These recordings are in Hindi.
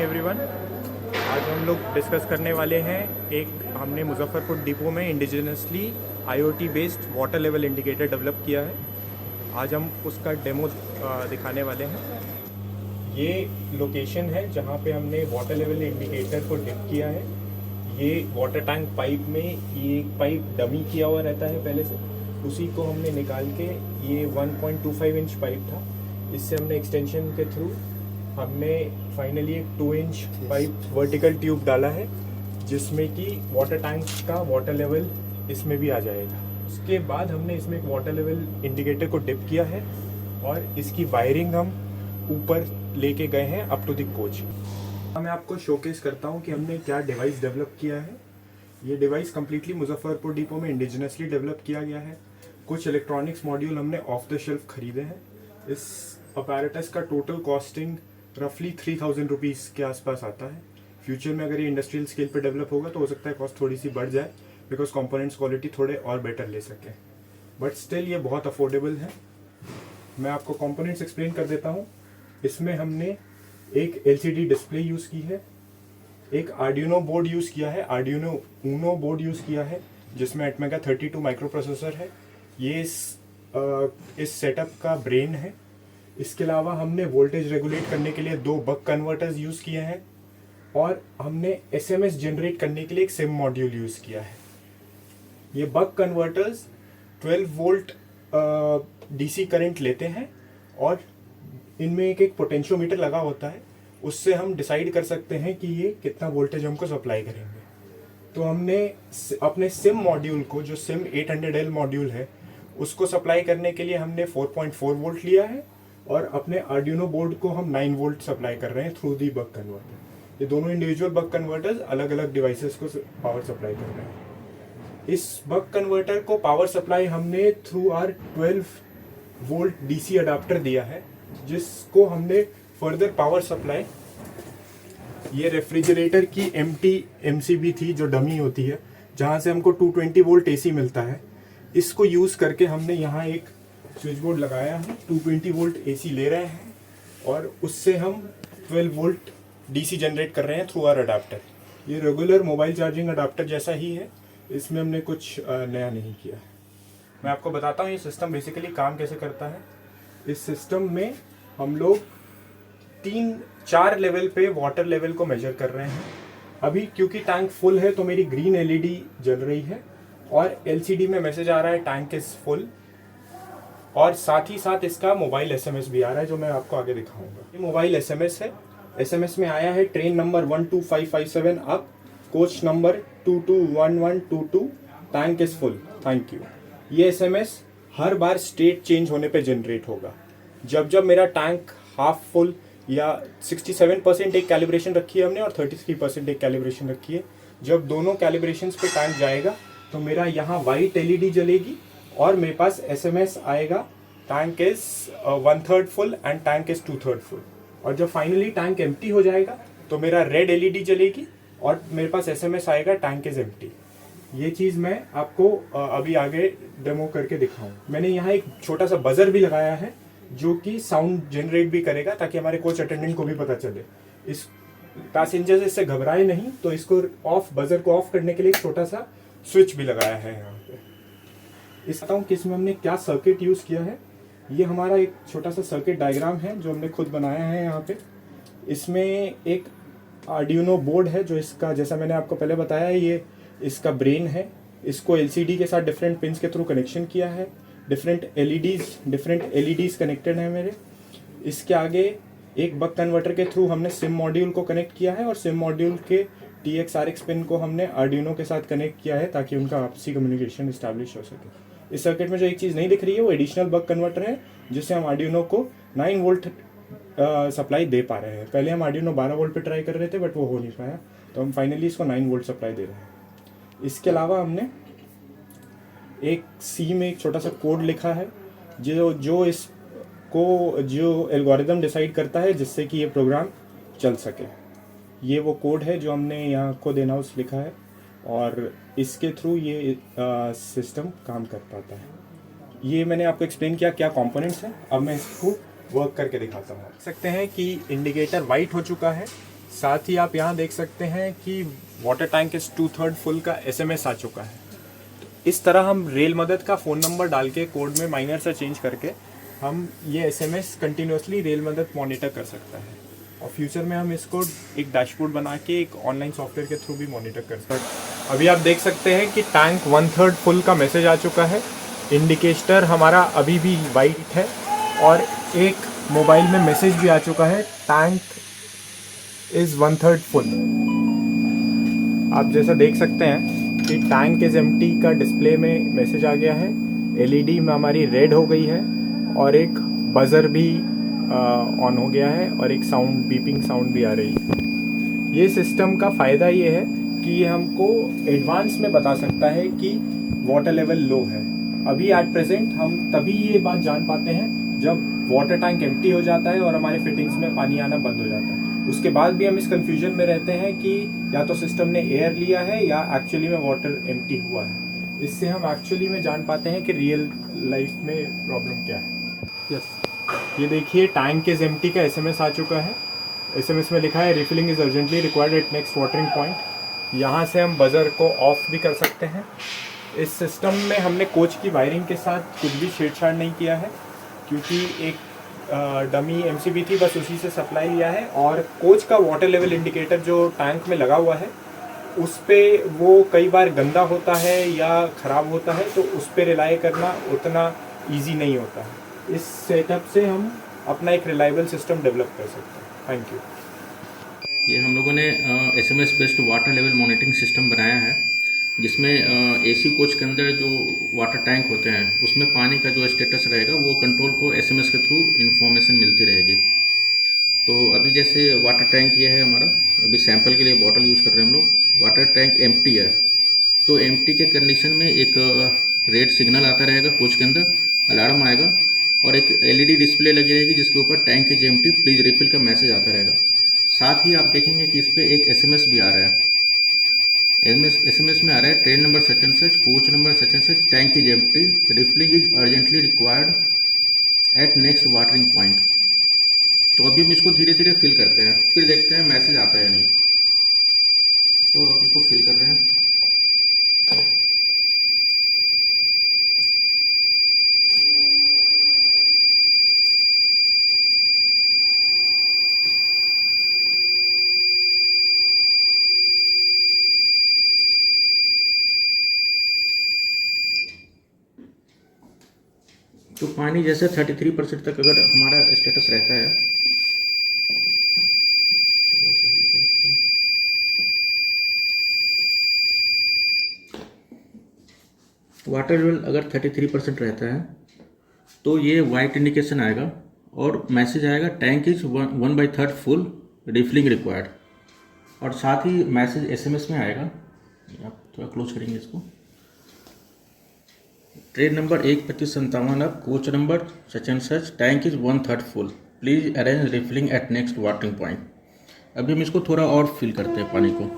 Morning everyone. आज हम लोग डिस्कस करने वाले हैं एक हमने मुजफ्फरपुर डिपो में indigenously IoT based water level indicator develop किया है। आज हम उसका डेमो दिखाने वाले हैं। ये लोकेशन है जहाँ पे हमने वाटर लेवल इंडिकेटर को डिप किया है। ये वाटर टैंक पाइप में ये एक पाइप डमी किया हुआ रहता है पहले से, उसी को हमने निकाल के, ये 1.25 इंच पाइप था, इससे हमने एक्सटेंशन के थ्रू हमने फाइनली एक 2 इंच पाइप वर्टिकल ट्यूब डाला है, जिसमें कि वाटर टैंक का वाटर लेवल इसमें भी आ जाएगा। उसके बाद हमने इसमें एक वाटर लेवल इंडिकेटर को डिप किया है और इसकी वायरिंग हम ऊपर लेके गए हैं अप टू द कोच। मैं आपको शोकेस करता हूँ कि हमने क्या डिवाइस डेवलप किया है। ये डिवाइस कम्प्लीटली मुजफ्फरपुर डिपो में इंडिजिनसली डेवलप किया गया है। कुछ इलेक्ट्रॉनिक्स मॉड्यूल हमने ऑफ द शेल्फ खरीदे हैं। इस अपैरेटस का टोटल कॉस्टिंग रफली 3000 रुपीज़ के आसपास आता है। फ्यूचर में अगर ये इंडस्ट्रियल स्केल पे डेवलप होगा तो हो सकता है कॉस्ट थोड़ी सी बढ़ जाए, बिकॉज कंपोनेंट्स क्वालिटी थोड़े और बेटर ले सकें, बट स्टिल ये बहुत अफोर्डेबल है। मैं आपको कंपोनेंट्स एक्सप्लेन कर देता हूँ। इसमें हमने एक LCD डिस्प्ले यूज़ की है, एक आर्डिनो बोर्ड यूज़ किया है, आर्डिनो ऊनो बोर्ड यूज़ किया है, जिसमें एटमेगा 32 माइक्रो प्रोसेसर है। ये इस सेटअप का ब्रेन है। इसके अलावा हमने वोल्टेज रेगुलेट करने के लिए 2 बक कन्वर्टर्स यूज़ किए हैं और हमने SMS जनरेट करने के लिए एक सिम मॉड्यूल यूज़ किया है। ये बक कन्वर्टर्स 12 वोल्ट DC करंट लेते हैं और इनमें एक पोटेंशियोमीटर लगा होता है, उससे हम डिसाइड कर सकते हैं कि ये कितना वोल्टेज हमको सप्लाई करेंगे। तो हमने अपने सिम मॉड्यूल को, जो सिम 800L मॉड्यूल है, उसको सप्लाई करने के लिए हमने 4.4 वोल्ट लिया है और अपने आर्डिनो बोर्ड को हम 9 वोल्ट सप्लाई कर रहे हैं थ्रू दी बक कन्वर्टर। ये दोनों इंडिविजुअल बक कन्वर्टर्स अलग अलग डिवाइसेस को पावर सप्लाई कर रहे हैं। इस बक कन्वर्टर को पावर सप्लाई हमने through our 12 volt DC adapter दिया है, जिसको हमने फर्दर पावर सप्लाई, ये रेफ्रिजरेटर की MT MCB थी जो डमी होती है, जहाँ से हमको 220 वोल्ट AC मिलता है, इसको यूज़ करके हमने यहाँ एक स्विच बोर्ड लगाया है। 220 वोल्ट AC ले रहे हैं और उससे हम 12 वोल्ट DC जनरेट कर रहे हैं थ्रू आर अडाप्टर। ये रेगुलर मोबाइल चार्जिंग अडाप्टर जैसा ही है, इसमें हमने कुछ नया नहीं किया है। मैं आपको बताता हूँ ये सिस्टम बेसिकली काम कैसे करता है। इस सिस्टम में हम लोग 3-4 लेवल पे वाटर लेवल को मेजर कर रहे हैं। अभी क्योंकि टैंक फुल है तो मेरी ग्रीन LED जल रही है और LCD में मैसेज आ रहा है टैंक इज फुल, और साथ ही साथ इसका मोबाइल SMS भी आ रहा है, जो मैं आपको आगे दिखाऊंगा। ये मोबाइल SMS है। SMS में आया है train number 12557 up, coach number 221122, tank is full, thank you. ये SMS हर बार स्टेट चेंज होने पे जनरेट होगा। जब जब मेरा टैंक हाफ फुल या 67% एक कैलिब्रेशन रखी है हमने और 33% एक कैलिब्रेशन रखी है, जब दोनों कैलिब्रेशंस पे टैंक जाएगा तो मेरा यहाँ वाइट LED जलेगी और मेरे पास SMS आएगा tank is 1/3 full and tank is 2/3 full. और जब फाइनली टैंक एम्प्टी हो जाएगा तो मेरा रेड LED जलेगी और मेरे पास SMS आएगा टैंक इज एम्प्टी। ये चीज़ मैं आपको अभी आगे डेमो करके दिखाऊँ। मैंने यहाँ एक छोटा सा बजर भी लगाया है जो कि साउंड जनरेट भी करेगा, ताकि हमारे कोच अटेंडेंट को भी पता चले। इस पैसेंजर्स इससे घबराए नहीं, तो इसको बजर को ऑफ करने के लिए एक छोटा सा स्विच भी लगाया है यहाँ पे। इस बताऊँ कि इसमें हमने क्या सर्किट यूज़ किया है। ये हमारा एक छोटा सा सर्किट डायग्राम है जो हमने खुद बनाया है यहाँ पे। इसमें एक आर्डिनो बोर्ड है जो इसका, जैसा मैंने आपको पहले बताया, ये इसका ब्रेन है। इसको LCD के साथ डिफरेंट पिन्स के थ्रू कनेक्शन किया है। डिफरेंट LEDs कनेक्टेड हैं मेरे। इसके आगे एक बक कन्वर्टर के थ्रू हमने सिम मॉड्यूल को कनेक्ट किया है और सिम मॉड्यूल के TX-RX पिन को हमने आर्डिनो के साथ कनेक्ट किया है ताकि उनका आपसी कम्युनिकेशन इस्टेब्लिश हो सके। इस सर्किट में जो एक चीज़ नहीं दिख रही है वो एडिशनल बक कन्वर्टर है, जिससे हम आर्डिनो को 9 वोल्ट सप्लाई दे पा रहे हैं। पहले हम आर्डिनो 12 वोल्ट पे ट्राई कर रहे थे बट वो हो नहीं पाया, तो हम फाइनली इसको 9 वोल्ट सप्लाई दे रहे हैं। इसके अलावा हमने एक C में एक छोटा सा कोड लिखा है जो एल्गोरिदम डिसाइड करता है जिससे कि ये प्रोग्राम चल सके। ये वो कोड है जो हमने यहाँ खुद इन हाउस लिखा है और इसके थ्रू ये सिस्टम काम कर पाता है। ये मैंने आपको एक्सप्लेन किया क्या कंपोनेंट्स हैं। अब मैं इसको वर्क करके दिखाता हूँ। देख सकते हैं कि इंडिकेटर वाइट हो चुका है साथ ही आप यहाँ देख सकते हैं कि वाटर टैंक इस 2/3 फुल का SMS आ चुका है। इस तरह हम रेल मदद का फ़ोन नंबर डाल के कोड में माइनर से चेंज करके हम ये SMS कंटिन्यूसली रेल मदद मॉनिटर कर सकता है, और फ्यूचर में हम इसको एक डैशबोर्ड बना के एक ऑनलाइन सॉफ्टवेयर के थ्रू भी मॉनिटर कर सकते हैं। अभी आप देख सकते हैं कि टैंक 1/3 फुल का मैसेज आ चुका है। इंडिकेटर हमारा अभी भी वाइट है, और एक मोबाइल में मैसेज भी आ चुका है, टैंक इज़ 1/3 फुल। आप जैसा देख सकते हैं कि टैंक इज़ एम्प्टी का डिस्प्ले में मैसेज आ गया है, LED में हमारी रेड हो गई है, और एक बज़र भी ऑन हो गया है, और एक साउंड बीपिंग साउंड भी आ रही है। ये सिस्टम का फ़ायदा ये है कि ये हमको एडवांस में बता सकता है कि वाटर लेवल लो है। अभी एट प्रेजेंट हम तभी ये बात जान पाते हैं जब वाटर टैंक एम्प्टी हो जाता है और हमारे फिटिंग्स में पानी आना बंद हो जाता है। उसके बाद भी हम इस कंफ्यूजन में रहते हैं कि या तो सिस्टम ने एयर लिया है या एक्चुअली में वाटर एम्प्टी हुआ है। इससे हम एक्चुअली में जान पाते हैं कि रियल लाइफ में प्रॉब्लम क्या है। ये देखिए, टैंक इज एम्प्टी का SMS आ चुका है। SMS में लिखा है refilling is urgently required at next watering point. यहाँ से हम बजर को ऑफ भी कर सकते हैं। इस सिस्टम में हमने कोच की वायरिंग के साथ कुछ भी छेड़छाड़ नहीं किया है, क्योंकि एक डमी MCB थी, बस उसी से सप्लाई लिया है। और कोच का वाटर लेवल इंडिकेटर जो टैंक में लगा हुआ है, उस पर वो कई बार गंदा होता है या ख़राब होता है, तो उस पर रिलाई करना उतना ईजी नहीं होता है। इस सेटअप से हम अपना एक रिलायबल सिस्टम डेवलप कर सकते हैं। Thank you. ये हम लोगों ने SMS based water level monitoring system बनाया है, जिसमें AC कोच के अंदर जो वाटर टैंक होते हैं उसमें पानी का जो स्टेटस रहेगा वो कंट्रोल को SMS के थ्रू इन्फॉर्मेशन मिलती रहेगी। तो अभी जैसे वाटर टैंक ये है हमारा, अभी सैंपल के लिए बॉटल यूज़ कर रहे हैं हम लोग। वाटर टैंक एम्प्टी है, तो एम्प्टी के कंडीशन में एक रेड सिग्नल आता रहेगा कोच के अंदर, अलार्म आएगा, और एक LED डिस्प्ले लगी रहेगी जिसके ऊपर tank is empty please refill का मैसेज आता रहेगा। साथ ही आप देखेंगे कि इस पर एक SMS भी आ रहा है। SMS में आ रहा है train number such and such, coach number such and such, tank is empty, refilling is urgently required at next watering point. तो अभी हम इसको धीरे धीरे फिल करते हैं, फिर देखते हैं मैसेज आता है या नहीं। तो अब इसको फिल कर रहे हैं। तो पानी जैसे 33% तक अगर हमारा स्टेटस रहता है, वाटर लेवल अगर 33% रहता है तो ये वाइट इंडिकेशन आएगा और मैसेज आएगा tank is 1/3 full, refilling required. और साथ ही मैसेज SMS में आएगा, आप थोड़ा क्लोज करेंगे इसको, ट्रेन नंबर 1:35:57 अब, coach number such and such, tank is 1/3 full, please arrange refilling at next watering point. अभी हम इसको थोड़ा और फिल करते हैं पानी को।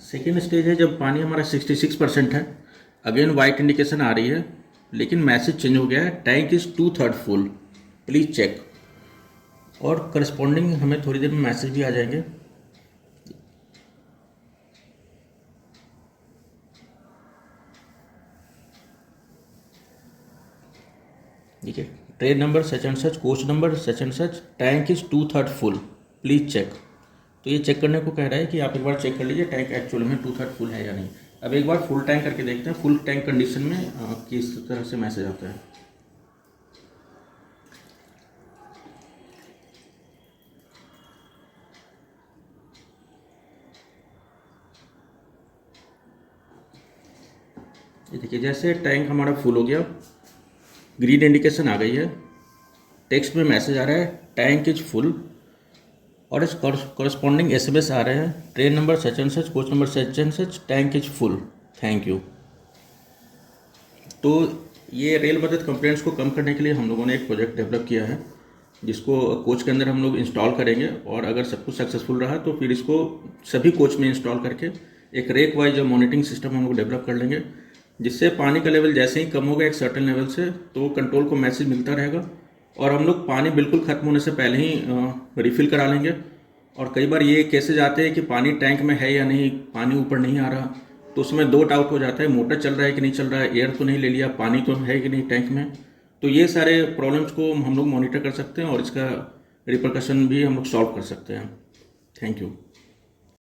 सेकेंड स्टेज है जब पानी हमारा 66% है, अगेन वाइट इंडिकेशन आ रही है, लेकिन मैसेज चेंज हो गया है, tank is 2/3 full, please check. और करस्पॉन्डिंग हमें थोड़ी देर में मैसेज भी आ जाएंगे। ठीक है, train number such and such, coach number such and such, tank is 2/3 full, please check. तो ये चेक करने को कह रहा है कि आप एक बार चेक कर लीजिए टैंक एक्चुअल में 2/3 फुल है या नहीं। अब एक बार फुल टैंक करके देखते हैं फुल टैंक कंडीशन में किस तरह से मैसेज आता है। ये देखिए, जैसे टैंक हमारा फुल हो गया, ग्रीन इंडिकेशन आ गई है, टेक्स्ट में मैसेज आ रहा है टैंक इज फुल, और इस कॉरस्पॉन्डिंग SMS आ रहे हैं, train number such and such, coach number such and such, tank is full, thank you. तो ये रेल मदद कंप्लेंट्स को कम करने के लिए हम लोगों ने एक प्रोजेक्ट डेवलप किया है, जिसको कोच के अंदर हम लोग इंस्टॉल करेंगे, और अगर सब कुछ सक्सेसफुल रहा तो फिर इसको सभी कोच में इंस्टॉल करके एक रेक वाइज मॉनिटरिंग सिस्टम हम लोग डेवलप कर लेंगे, जिससे पानी का लेवल जैसे ही कम होगा एक सर्टेन लेवल से तो कंट्रोल को मैसेज मिलता रहेगा, और हम लोग पानी बिल्कुल ख़त्म होने से पहले ही रिफ़िल करा लेंगे। और कई बार ये केसेज आते हैं कि पानी टैंक में है या नहीं, पानी ऊपर नहीं आ रहा, तो उसमें दो डाउट हो जाता है, मोटर चल रहा है कि नहीं चल रहा है, एयर तो नहीं ले लिया, पानी तो है कि नहीं टैंक में। तो ये सारे प्रॉब्लम्स को हम लोग मॉनिटर कर सकते हैं और इसका रिपरकशन भी हम लोग सॉल्व कर सकते हैं। Thank you.